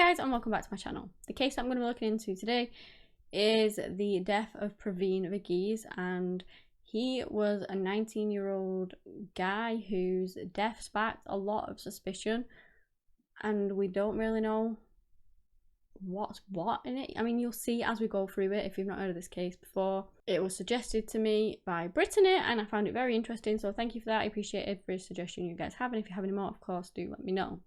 guys, and welcome back to my channel. The case that I'm going to be looking into today is the death of Pravin Varughese, and he was a 19-year-old guy whose death sparked a lot of suspicion, and we don't really know what's what in it. I mean, you'll see as we go through it if you've not heard of this case before. It was suggested to me by Brittany and I found it very interesting, so thank you for that. I appreciate every suggestion you guys have, and if you have any more, of course, do let me know.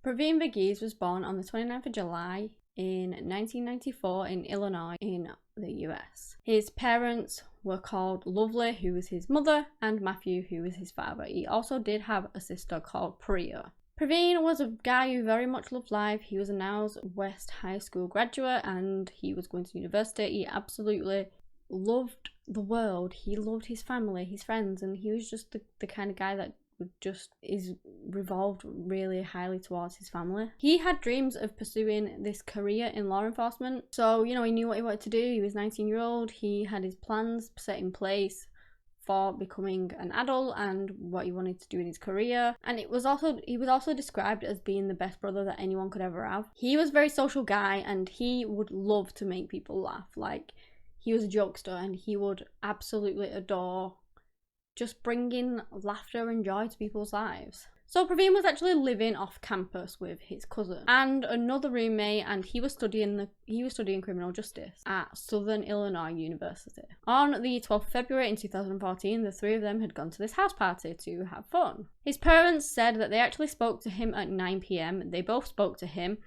Pravin Varughese was born on the 29th of July in 1994 in Illinois in the US. His parents were called Lovely, who was his mother, and Matthew, who was his father. He also did have a sister called Priya. Pravin was a guy who very much loved life. He was a Niles West High School graduate and he was going to university. He absolutely loved the world. He loved his family, his friends, and he was just the kind of guy that revolved really highly towards his family. He had dreams of pursuing this career in law enforcement, so he knew what he wanted to do. He was 19-year-old. He had his plans set in place for becoming an adult and what he wanted to do in his career, and he was also described as being the best brother that anyone could ever have. He was a very social guy and he would love to make people laugh. Like, he was a jokester and he would absolutely adore just bringing laughter and joy to people's lives. So Pravin was actually living off campus with his cousin and another roommate, and he was studying criminal justice at Southern Illinois University. On the 12th of February in 2014, the three of them had gone to this house party to have fun. His parents said that they actually spoke to him at 9 p.m. They both spoke to him.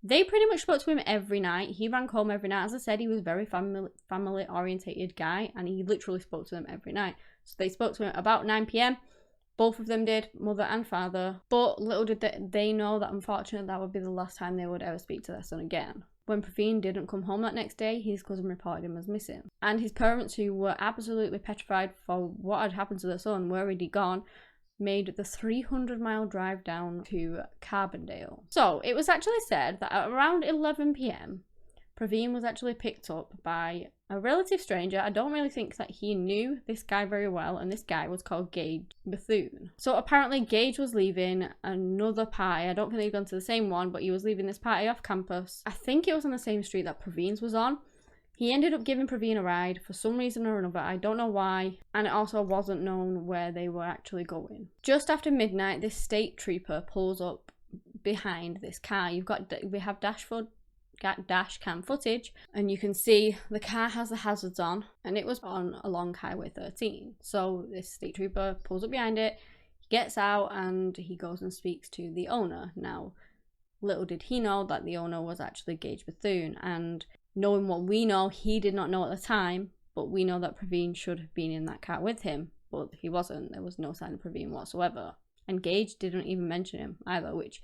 They pretty much spoke to him every night. He ran home every night. As I said, he was a very family orientated guy and he literally spoke to them every night. So they spoke to him about 9 p.m. Both of them did, mother and father. But little did they know that unfortunately that would be the last time they would ever speak to their son again. When Pravin didn't come home that next day, his cousin reported him as missing. And his parents, who were absolutely petrified for what had happened to their son, where had he gone, made the 300-mile drive down to Carbondale. So it was actually said that at around 11 p.m, Pravin was actually picked up by a relative stranger. I don't really think that he knew this guy very well, and this guy was called Gage Bethune. So apparently Gage was leaving another party. I don't think they'd gone to the same one, but he was leaving this party off campus. I think it was on the same street that Pravin's was on. He ended up giving Pravin a ride for some reason or another. I don't know why, and it also wasn't known where they were actually going. Just after midnight, this state trooper pulls up behind this car. We have dash cam footage, and you can see the car has the hazards on, and it was on along Highway 13. So this state trooper pulls up behind it, he gets out, and he goes and speaks to the owner. Now, little did he know that the owner was actually Gage Bethune, and knowing what we know, he did not know at the time, but we know that Pravin should have been in that car with him, but he wasn't. There was no sign of Pravin whatsoever, and Gage didn't even mention him either, which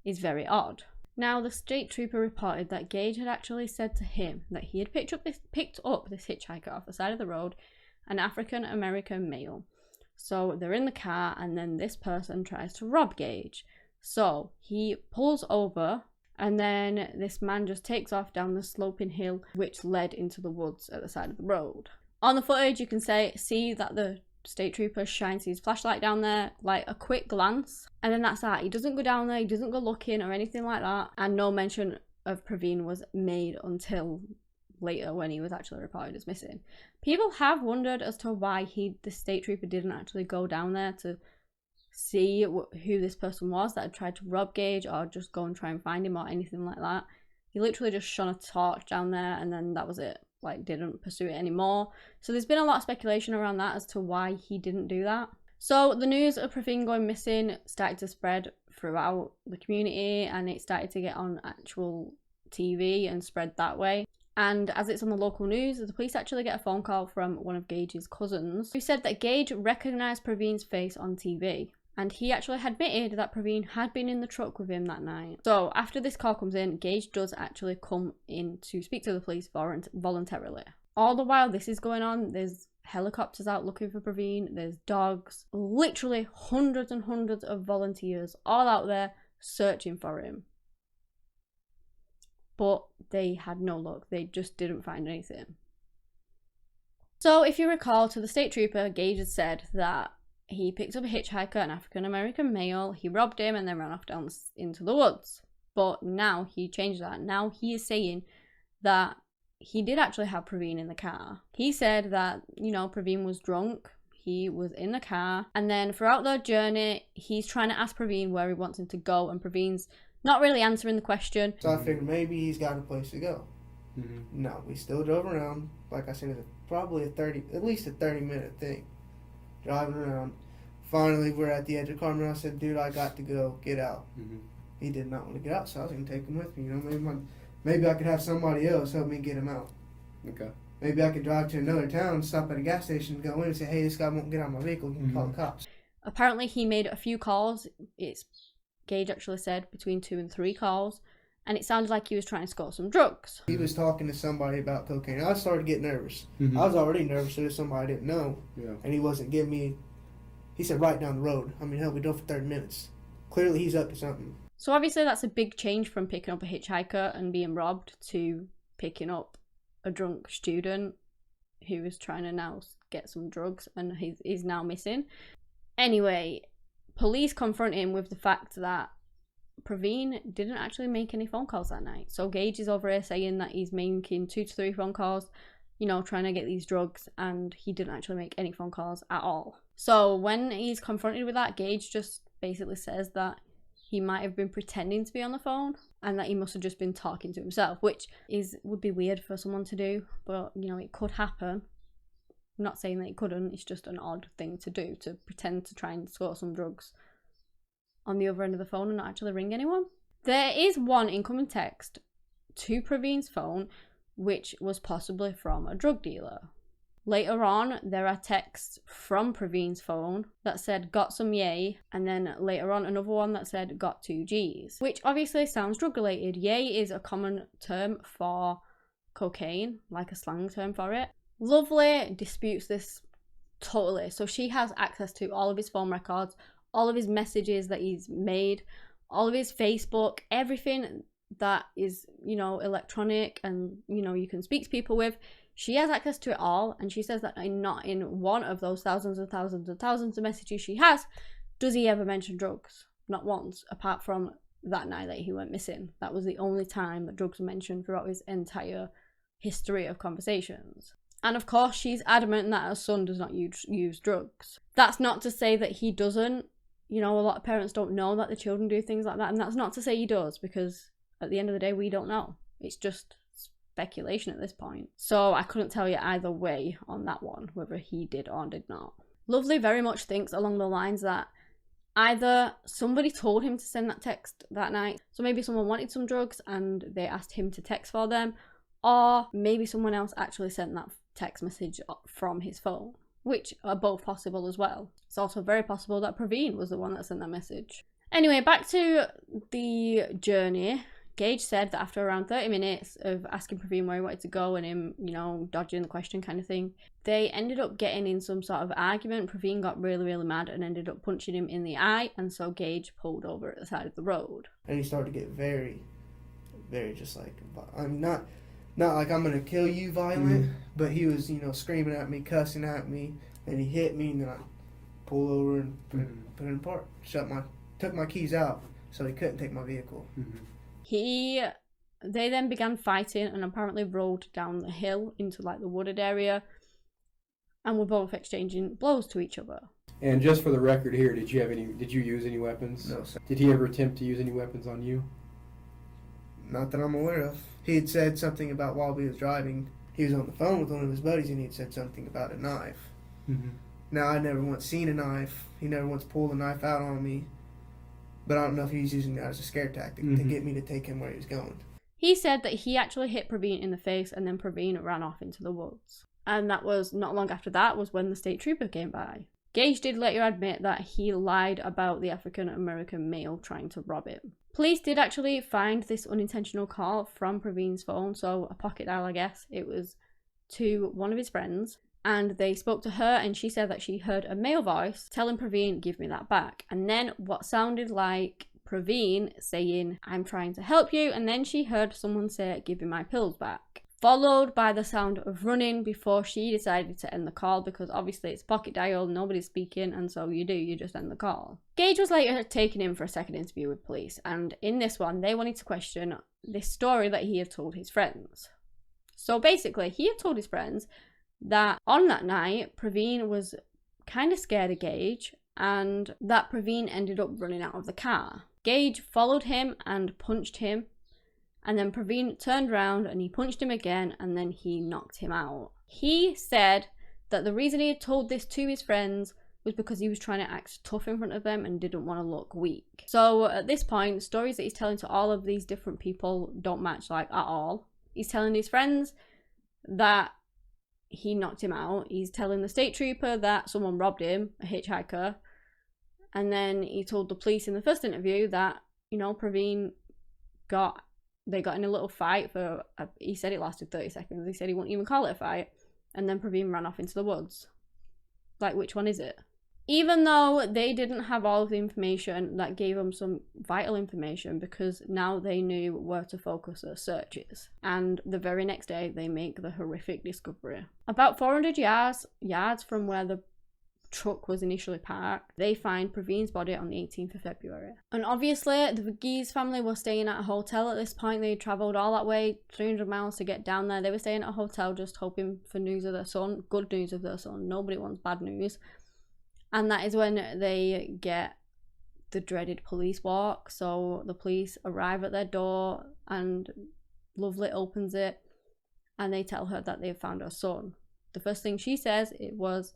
is very odd. Now, the state trooper reported that Gage had actually said to him that he had picked up this hitchhiker off the side of the road, an African-American male. So they're in the car, and then this person tries to rob Gage. So he pulls over, and then this man just takes off down the sloping hill which led into the woods at the side of the road. On the footage, you can see that the state trooper shines his flashlight down there, like a quick glance, and then that's that. He doesn't go down there, he doesn't go looking or anything like that, and no mention of Pravin was made until later when he was actually reported as missing. People have wondered as to why the state trooper didn't actually go down there to see who this person was that had tried to rob Gage, or just go and try and find him or anything like that. He literally just shone a torch down there and then that was it. Like, didn't pursue it anymore. So there's been a lot of speculation around that as to why he didn't do that. So the news of Pravin going missing started to spread throughout the community, and it started to get on actual TV and spread that way. And as it's on the local news, the police actually get a phone call from one of Gage's cousins who said that Gage recognized Pravin's face on TV. And he actually admitted that Pravin had been in the truck with him that night. So after this call comes in, Gage does actually come in to speak to the police voluntarily. All the while this is going on, there's helicopters out looking for Pravin, there's dogs, literally hundreds and hundreds of volunteers all out there searching for him. But they had no luck. They just didn't find anything. So if you recall, to the state trooper, Gage had said that he picked up a hitchhiker, an African-American male, he robbed him and then ran off down into the woods. But now he changed that. Now he is saying that he did actually have Pravin in the car. He said that, Pravin was drunk, he was in the car, and then throughout their journey, he's trying to ask Pravin where he wants him to go, and Pravin's not really answering the question. So I figured maybe he's got a place to go. No, we still drove around. Like I said, it's probably at least a 30-minute thing. Driving around. Finally, we're at the edge of Carmen. I said, dude, I got to go. Get out. He did not want to get out, so I was going to take him with me. Maybe I could have somebody else help me get him out. Okay. Maybe I could drive to another town, stop at a gas station, go in and say, hey, this guy won't get out of my vehicle. You can call the cops. Apparently, he made a few calls. Gage actually said between 2 and 3 calls. And it sounded like he was trying to score some drugs. He was talking to somebody about cocaine. I started getting nervous. I was already nervous that it was somebody I didn't know. Yeah. And he wasn't giving me... He said right down the road. I mean, hell, we drove for 30 minutes. Clearly, he's up to something. So obviously, that's a big change from picking up a hitchhiker and being robbed to picking up a drunk student who is trying to now get some drugs and he's now missing. Anyway, police confront him with the fact that Pravin didn't actually make any phone calls that night. So Gage is over here saying that he's making 2 to 3 phone calls, trying to get these drugs, and he didn't actually make any phone calls at all. So when he's confronted with that, Gage just basically says that he might have been pretending to be on the phone and that he must have just been talking to himself, which would be weird for someone to do, but it could happen. I'm not saying that it couldn't, it's just an odd thing to do, to pretend to try and score some drugs on the other end of the phone and not actually ring anyone. There is one incoming text to Pravin's phone which was possibly from a drug dealer. Later on, there are texts from Pravin's phone that said got some yay, and then later on another one that said got 2 G's, which obviously sounds drug related. Yay is a common term for cocaine, like a slang term for it. Lovely disputes this totally. So she has access to all of his phone records, all of his messages that he's made, all of his Facebook, everything that is, electronic and, you can speak to people with. She has access to it all, and she says that not in one of those thousands and thousands and thousands of messages she has does he ever mention drugs. Not once, apart from that night that he went missing. That was the only time that drugs were mentioned throughout his entire history of conversations. And of course, she's adamant that her son does not use drugs. That's not to say that he doesn't. A lot of parents don't know that the children do things like that, and that's not to say he does, because at the end of the day, we don't know. It's just speculation at this point. So I couldn't tell you either way on that one, whether he did or did not. Lovely very much thinks along the lines that either somebody told him to send that text that night, so maybe someone wanted some drugs and they asked him to text for them, or maybe someone else actually sent that text message from his phone, which are both possible as well. It's also very possible that Pravin was the one that sent that message. Anyway, back to the journey. Gage said that after around 30 minutes of asking Pravin where he wanted to go and him, dodging the question kind of thing, they ended up getting in some sort of argument. Pravin got really, really mad and ended up punching him in the eye, and so Gage pulled over at the side of the road. And he started to get very, very just like, I'm not like I'm going to kill you violent, but he was, screaming at me, cussing at me, and he hit me, and then I pulled over and put it in park. Took my keys out so he couldn't take my vehicle. They then began fighting and apparently rode down the hill into like the wooded area, and were both exchanging blows to each other. And just for the record here, did you use any weapons? No, sir. Did he ever attempt to use any weapons on you? Not that I'm aware of. He had said something about while we was driving, he was on the phone with one of his buddies and he had said something about a knife. Now, I never once seen a knife. He never once pulled a knife out on me. But I don't know if he was using that as a scare tactic to get me to take him where he was going. He said that he actually hit Pravin in the face, and then Pravin ran off into the woods. And that was not long after that was when the state trooper came by. Gage did later admit that he lied about the African-American male trying to rob him. Police did actually find this unintentional call from Pravin's phone, so a pocket dial, I guess. It was to one of his friends. And they spoke to her, and she said that she heard a male voice telling Pravin, give me that back. And then what sounded like Pravin saying, I'm trying to help you. And then she heard someone say, give me my pills back. followed by the sound of running before she decided to end the call, because obviously it's pocket dial, nobody's speaking, and so you just end the call. Gage was later taken in for a second interview with police, and in this one they wanted to question this story that he had told his friends. So basically he had told his friends that on that night Pravin was kind of scared of Gage, and that Pravin ended up running out of the car. Gage followed him and punched him, and then Pravin turned around and he punched him again, and then he knocked him out. He said that the reason he had told this to his friends was because he was trying to act tough in front of them and didn't want to look weak. So at this point, the stories that he's telling to all of these different people don't match like at all. He's telling his friends that he knocked him out. He's telling the state trooper that someone robbed him, a hitchhiker. And then he told the police in the first interview that, you know, Pravin got in a little fight for, he said it lasted 30 seconds. He said he wouldn't even call it a fight. And then Pravin ran off into the woods. Like, which one is it? Even though they didn't have all of the information, that gave them some vital information, because now they knew where to focus their searches. And the very next day, they make the horrific discovery. About 400 yards from where the truck was initially parked, they find Pravin's body on the 18th of February. And obviously, the Varughese family were staying at a hotel at this point. They travelled all that way, 300 miles to get down there. They were staying at a hotel just hoping for news of their son, good news of their son. Nobody wants bad news. And that is when they get the dreaded police walk. So the police arrive at their door and Lovely opens it and they tell her that they've found her son. The first thing she says was,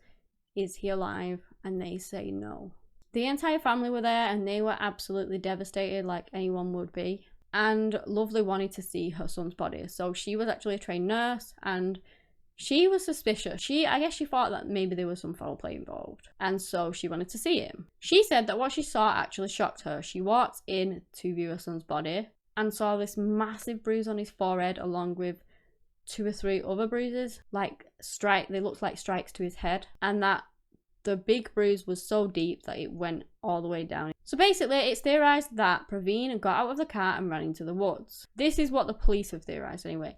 "Is he alive?" And they say no. The entire family were there and they were absolutely devastated, like anyone would be. And Lovely wanted to see her son's body. So she was actually a trained nurse and she was suspicious. I guess she thought that maybe there was some foul play involved. And so she wanted to see him. She said that what she saw actually shocked her. She walked in to view her son's body and saw this massive bruise on his forehead along with 2 or 3 other bruises. They looked like strikes to his head. And that the big bruise was so deep that it went all the way down. So basically, it's theorised that Pravin got out of the car and ran into the woods. This is what the police have theorised anyway.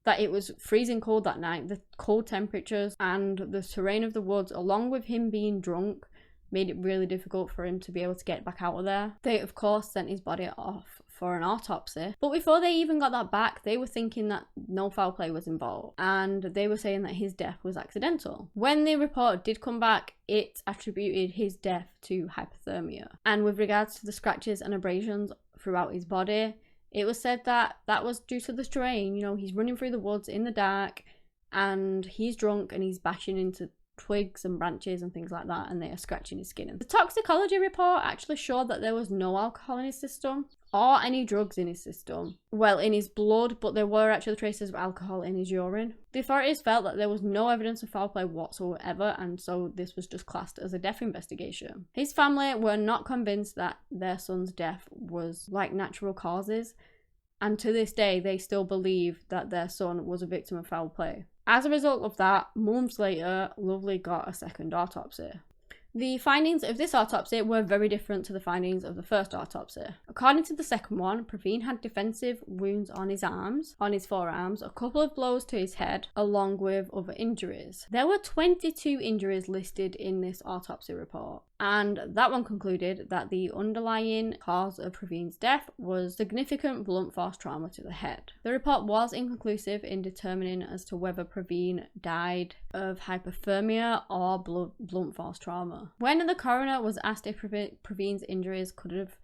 That it was freezing cold that night. The cold temperatures and the terrain of the woods, along with him being drunk, made it really difficult for him to be able to get back out of there. They, of course, sent his body off for an autopsy. But before they even got that back, they were thinking that no foul play was involved. And they were saying that his death was accidental. When the report did come back, it attributed his death to hypothermia. And with regards to the scratches and abrasions throughout his body, it was said that that was due to the terrain. You know, he's running through the woods in the dark and he's drunk and he's bashing into twigs and branches and things like that, and they are scratching his skin. The toxicology report actually showed that there was no alcohol in his system or any drugs in his system. Well, in his blood, but there were actually traces of alcohol in his urine. The authorities felt that there was no evidence of foul play whatsoever, and so this was just classed as a death investigation. His family were not convinced that their son's death was like natural causes, and to this day they still believe that their son was a victim of foul play. As a result of that, months later, Lovely got a second autopsy. The findings of this autopsy were very different to the findings of the first autopsy. According to the second one, Pravin had defensive wounds on his arms, on his forearms, a couple of blows to his head, along with other injuries. There were 22 injuries listed in this autopsy report, and that one concluded that the underlying cause of Pravin's death was significant blunt force trauma to the head. The report was inconclusive in determining as to whether Pravin died of hypothermia or blunt force trauma. When the coroner was asked if Pravin's injuries could have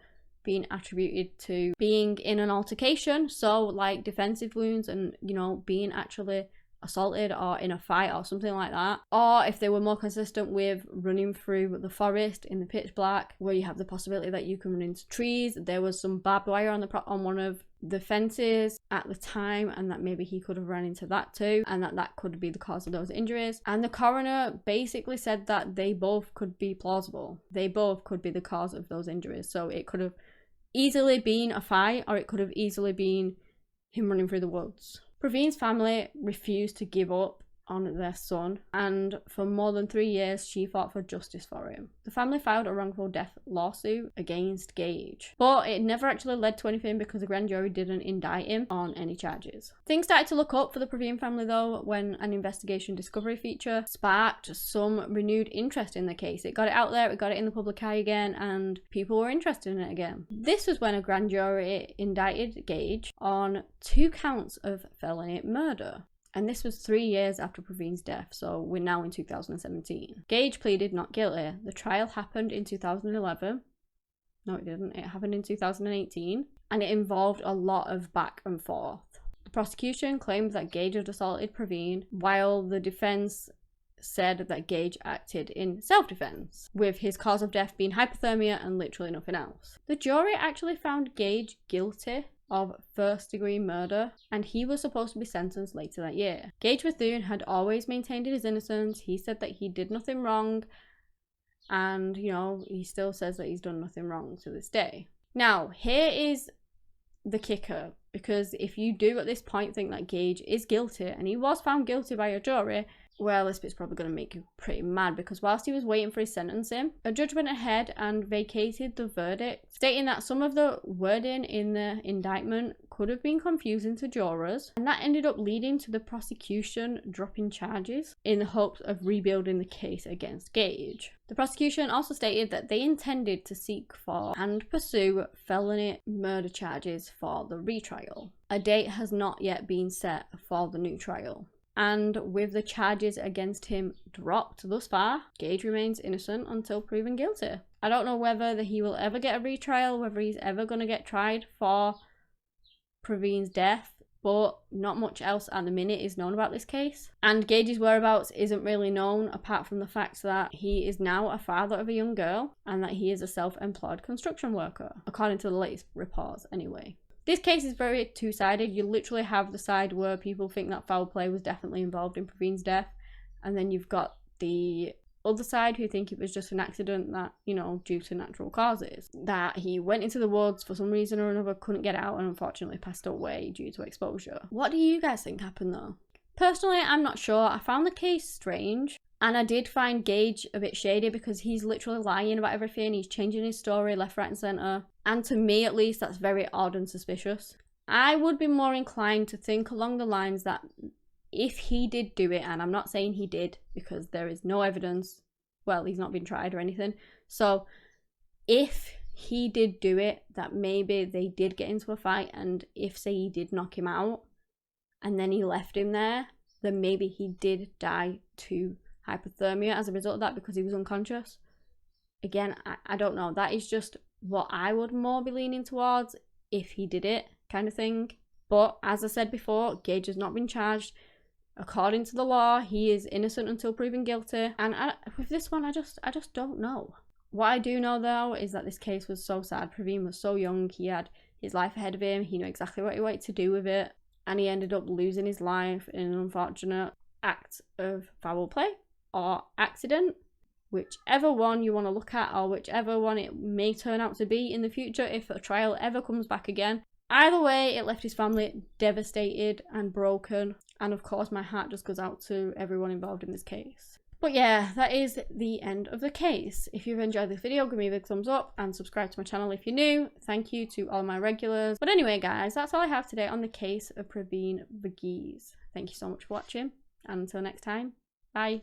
been attributed to being in an altercation, so like defensive wounds and, you know, being actually assaulted or in a fight or something like that, or if they were more consistent with running through the forest in the pitch black where you have the possibility that you can run into trees. There was some barbed wire on one of the fences at the time, and that maybe he could have run into that too, and that could be the cause of those injuries. And the coroner basically said that they both could be plausible. They both could be the cause of those injuries. So it could have easily been a fight, or it could have easily been him running through the woods. Pravin's family refused to give up on their son, and for more than 3 years she fought for justice for him. The family filed a wrongful death lawsuit against Gage, but it never actually led to anything because the grand jury didn't indict him on any charges. Things started to look up for the Pravin family though when an investigation discovery feature sparked some renewed interest in the case. It got it out there, it got it in the public eye again, and people were interested in it again. This was when a grand jury indicted Gage on 2 counts of felony murder. And this was 3 years after Pravin's death, so we're now in 2017. Gage pleaded not guilty. The trial happened in 2011. No, it didn't. It happened in 2018. And it involved a lot of back and forth. The prosecution claimed that Gage had assaulted Pravin, while the defense said that Gage acted in self-defense, with his cause of death being hypothermia and literally nothing else. The jury actually found Gage guilty of first-degree murder, and he was supposed to be sentenced later that year. Gage Bethune had always maintained his innocence. He said that he did nothing wrong, and, you know, he still says that he's done nothing wrong to this day. Now, here is the kicker, because if you do at this point think that Gage is guilty, and he was found guilty by a jury, well, this bit's probably going to make you pretty mad, because whilst he was waiting for his sentencing, a judge went ahead and vacated the verdict, stating that some of the wording in the indictment could have been confusing to jurors, and that ended up leading to the prosecution dropping charges in the hopes of rebuilding the case against Gage. The prosecution also stated that they intended to seek for and pursue felony murder charges for the retrial. A date has not yet been set for the new trial. And with the charges against him dropped thus far, Gage remains innocent until proven guilty. I don't know whether he will ever get a retrial, whether he's ever going to get tried for Pravin's death, but not much else at the minute is known about this case. And Gage's whereabouts isn't really known, apart from the fact that he is now a father of a young girl and that he is a self-employed construction worker, according to the latest reports anyway. This case is very two-sided. You literally have the side where people think that foul play was definitely involved in Pravin's death, and then you've got the other side who think it was just an accident that, you know, due to natural causes. That he went into the woods for some reason or another, couldn't get out, and unfortunately passed away due to exposure. What do you guys think happened though? Personally, I'm not sure. I found the case strange. And I did find Gage a bit shady because he's literally lying about everything. He's changing his story left, right and centre. And to me at least, that's very odd and suspicious. I would be more inclined to think along the lines that if he did do it, and I'm not saying he did because there is no evidence, well, he's not been tried or anything. So if he did do it, that maybe they did get into a fight, and if say he did knock him out and then he left him there, then maybe he did die to hypothermia as a result of that because he was unconscious. Again, I don't know. That is just what I would more be leaning towards if he did it, kind of thing. But as I said before, Gage has not been charged. According to the law, he is innocent until proven guilty. And with this one, I just don't know. What I do know though is that this case was so sad. Pravin was so young. He had his life ahead of him. He knew exactly what he wanted to do with it. And he ended up losing his life in an unfortunate act of foul play or accident, whichever one you want to look at, or whichever one it may turn out to be in the future if a trial ever comes back again. Either way, it left his family devastated and broken, and of course my heart just goes out to everyone involved in this case. But yeah, that is the end of the case. If you've enjoyed this video, give me a big thumbs up and subscribe to my channel if you're new. Thank you to all my regulars. But anyway guys, that's all I have today on the case of Pravin Varughese. Thank you so much for watching, and until next time, bye.